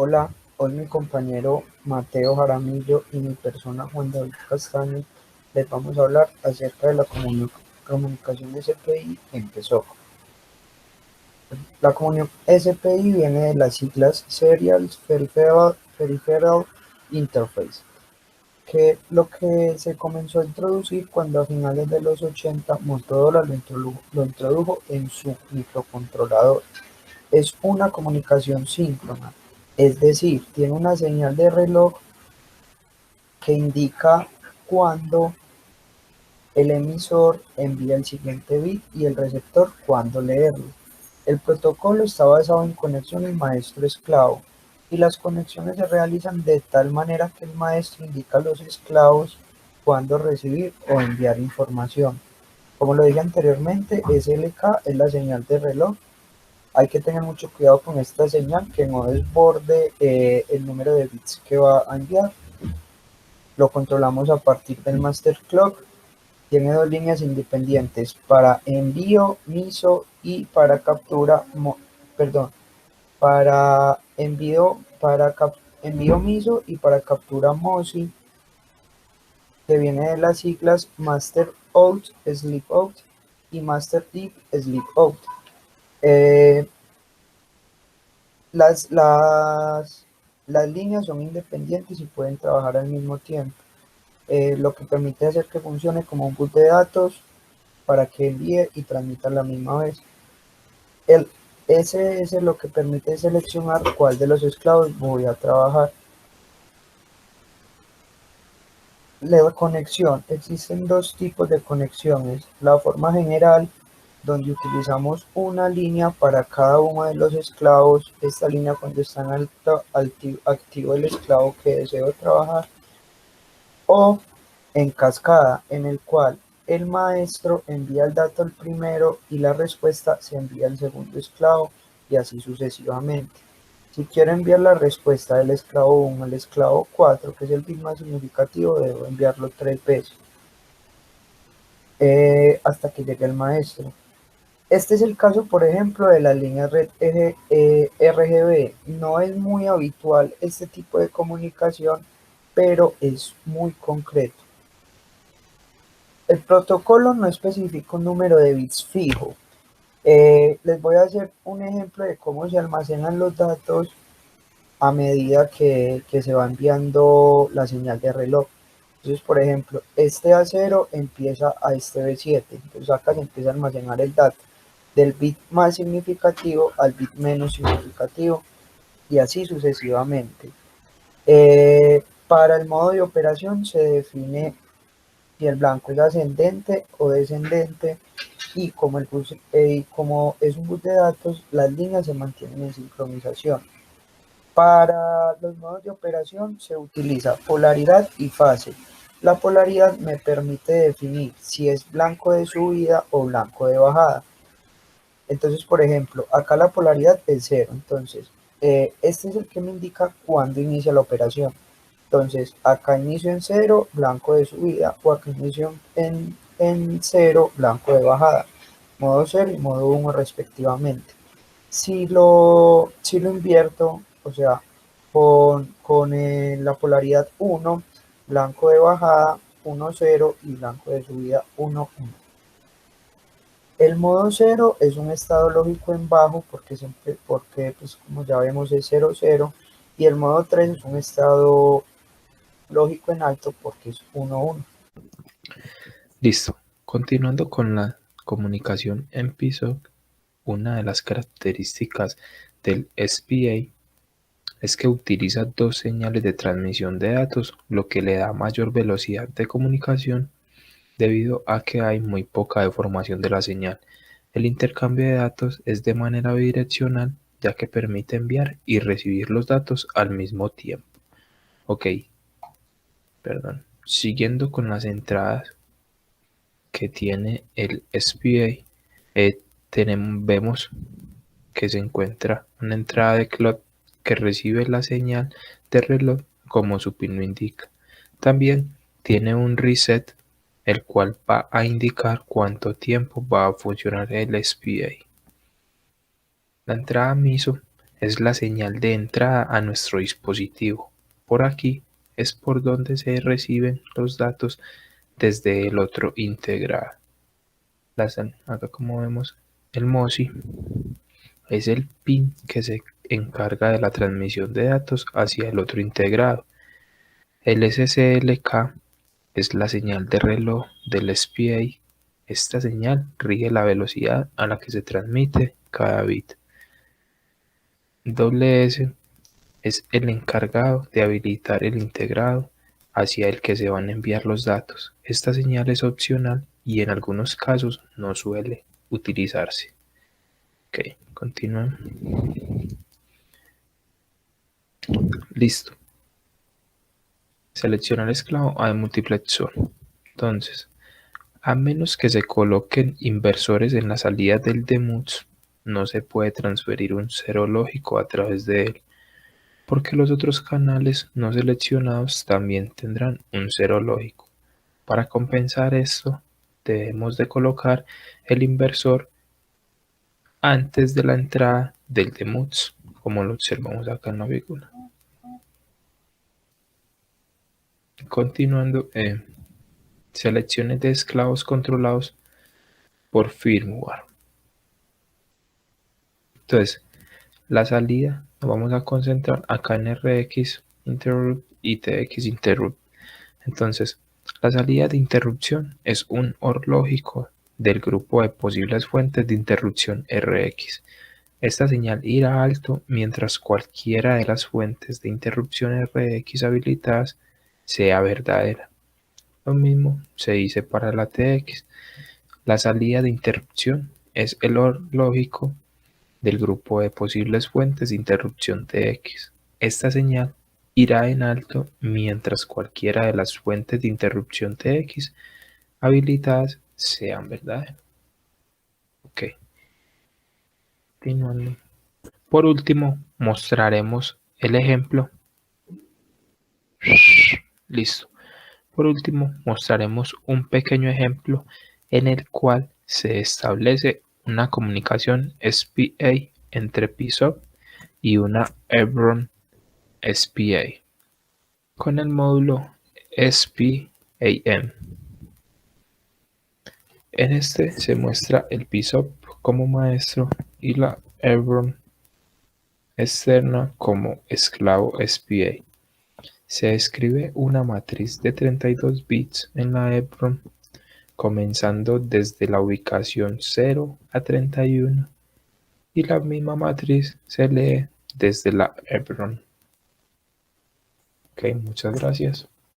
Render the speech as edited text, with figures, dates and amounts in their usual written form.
Hola, hoy mi compañero Mateo Jaramillo y mi persona Juan David Castaño les vamos a hablar acerca de la comunicación SPI en PSOC. La comunicación SPI viene de las siglas Serial Peripheral Interface, que lo que se comenzó a introducir cuando a finales de los 80 Motorola lo introdujo en su microcontrolador. Es una comunicación síncrona, es decir, tiene una señal de reloj que indica cuándo el emisor envía el siguiente bit y el receptor cuándo leerlo. El protocolo está basado en conexiones maestro-esclavo y las conexiones se realizan de tal manera que el maestro indica a los esclavos cuándo recibir o enviar información. Como lo dije anteriormente, SLK es la señal de reloj. Hay que tener mucho cuidado con esta señal que no desborde el número de bits que va a enviar. Lo controlamos a partir del master clock. Tiene dos líneas independientes para envío MISO y para captura, para envío MISO y para captura MOSI, que viene de las siglas Master Out, Sleep Out y Master Deep, Sleep Out. Eh, Las, las, las líneas son independientes y pueden trabajar al mismo tiempo, lo que permite hacer que funcione como un bus de datos para que envíe y transmita a la misma vez. El SS lo que permite seleccionar cuál de los esclavos voy a trabajar. La conexión. Existen dos tipos de conexiones. La forma general, donde utilizamos una línea para cada uno de los esclavos. Esta línea cuando está en activo el esclavo que deseo trabajar. O en cascada, en el cual el maestro envía el dato al primero y la respuesta se envía al segundo esclavo y así sucesivamente. Si quiero enviar la respuesta del esclavo 1 al esclavo 4, que es el bit más significativo, debo enviarlo 3 veces hasta que llegue el maestro. Este es el caso, por ejemplo, de la línea red RGB. No es muy habitual este tipo de comunicación, pero es muy concreto. El protocolo no especifica un número de bits fijo. Les voy a hacer un ejemplo de cómo se almacenan los datos a medida que se va enviando la señal de reloj. Entonces, por ejemplo, este A0 empieza a este B7. Entonces acá se empieza a almacenar el dato del bit más significativo al bit menos significativo y así sucesivamente. Para el modo de operación se define si el blanco es ascendente o descendente y como es un bus de datos, las líneas se mantienen en sincronización. Para los modos de operación se utiliza polaridad y fase. La polaridad me permite definir si es blanco de subida o blanco de bajada. Entonces, por ejemplo, acá la polaridad es cero. Entonces, este es el que me indica cuándo inicia la operación. Entonces, acá inicio en cero, blanco de subida, o acá inicio en cero, blanco de bajada. Modo 0 y modo 1 respectivamente. Si lo invierto, o sea, con la polaridad 1, blanco de bajada 1, 0 y blanco de subida 1, 1. El modo 0 es un estado lógico en bajo porque pues, como ya vemos es 0, 0. Y el modo 3 es un estado lógico en alto porque es 1, 1. Listo. Continuando con la comunicación en PSOC, una de las características del SPA es que utiliza dos señales de transmisión de datos, lo que le da mayor velocidad de comunicación debido a que hay muy poca deformación de la señal. El intercambio de datos es de manera bidireccional, ya que permite enviar y recibir los datos al mismo tiempo. Ok, perdón. Siguiendo con las entradas que tiene el SPA, vemos que se encuentra una entrada de clock que recibe la señal de reloj como su pin lo indica. También tiene un reset, el cual va a indicar cuánto tiempo va a funcionar el SPA. La entrada MISO es la señal de entrada a nuestro dispositivo. Por aquí es por donde se reciben los datos desde el otro integrado. Acá como vemos, el MOSI es el pin que se encarga de la transmisión de datos hacia el otro integrado. El SCLK es la señal de reloj del SPA. Esta señal rige la velocidad a la que se transmite cada bit. S es el encargado de habilitar el integrado hacia el que se van a enviar los datos. Esta señal es opcional y en algunos casos no suele utilizarse. Ok, continuamos. Listo. Selecciona el esclavo a multiplexor. Entonces, a menos que se coloquen inversores en la salida del DMUX, no se puede transferir un cero lógico a través de él, porque los otros canales no seleccionados también tendrán un cero lógico. Para compensar esto, debemos de colocar el inversor antes de la entrada del DMUX, como lo observamos acá en la figura. Continuando, selecciones de esclavos controlados por firmware. Entonces, la salida nos vamos a concentrar acá en RX interrupt y TX interrupt. Entonces, la salida de interrupción es un OR lógico del grupo de posibles fuentes de interrupción RX. Esta señal irá alto mientras cualquiera de las fuentes de interrupción RX habilitadas sea verdadera. Lo mismo se dice para la TX. La salida de interrupción es el OR lógico del grupo de posibles fuentes de interrupción TX. Esta señal irá en alto mientras cualquiera de las fuentes de interrupción TX habilitadas sean verdaderas. Ok. Continuando. Por último, mostraremos el ejemplo. Listo. Por último, mostraremos un pequeño ejemplo en el cual se establece una comunicación SPA entre PSOP y una Hebron SPA con el módulo SPAM. En este se muestra el PSOP como maestro y la Hebron externa como esclavo SPA. Se describe una matriz de 32 bits en la Hebron, comenzando desde la ubicación 0 a 31, y la misma matriz se lee desde la Hebron. Ok, muchas gracias.